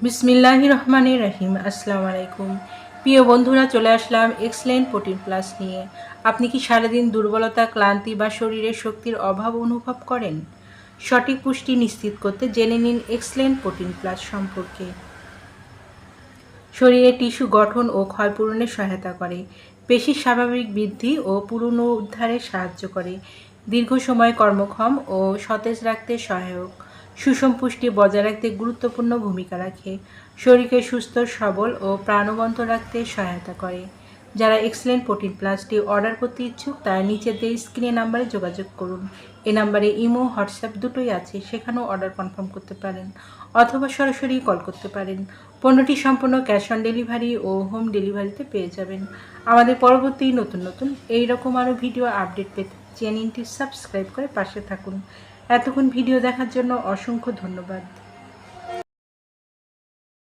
বিসমিল্লাহির রহমানির রহিম। আসসালামু আলাইকুম। প্রিয় বন্ধুরা, চলে আসলাম এক্সেলেন্ট প্রোটিন প্লাস নিয়ে। আপনি কি সারাদিন দুর্বলতা, ক্লান্তি বা শরীরে শক্তির অভাব অনুভব করেন? সঠিক পুষ্টি নিশ্চিত করতে জেনে নিন এক্সেলেন্ট প্রোটিন প্লাস সম্পর্কে। শরীরে টিস্যু গঠন ও ক্ষয়পূরণে সহায়তা করে, পেশির স্বাভাবিক বৃদ্ধি ও পুনরুদ্ধারে সাহায্য করে, দীর্ঘ সময় কর্মক্ষম ও সতেজ রাখতে সহায়ক, সুষম পুষ্টি বজায় রাখতে গুরুত্বপূর্ণ ভূমিকা রাখে, শরীরকে সুস্থ সবল ও প্রাণবন্ত রাখতে সহায়তা করে। যারা এক্সেলেন্ট প্রোটিন প্লাসটি অর্ডার করতে ইচ্ছুক তারা নিচের দিয়ে স্ক্রিনে নাম্বারে যোগাযোগ করুন। এই নাম্বারে ইমো, হোয়াটসঅ্যাপ দুটোই আছে, সেখানেও অর্ডার কনফার্ম করতে পারেন অথবা সরাসরি কল করতে পারেন। পণ্যটি সম্পূর্ণ ক্যাশ অন ডেলিভারি ও হোম ডেলিভারিতে পেয়ে যাবেন। আমাদের পরবর্তী নতুন নতুন এইরকম আরও ভিডিও আপডেট পেতে চ্যানেলটি সাবস্ক্রাইব করে পাশে থাকুন। এতক্ষণ ভিডিও দেখার জন্য অসংখ্য ধন্যবাদ।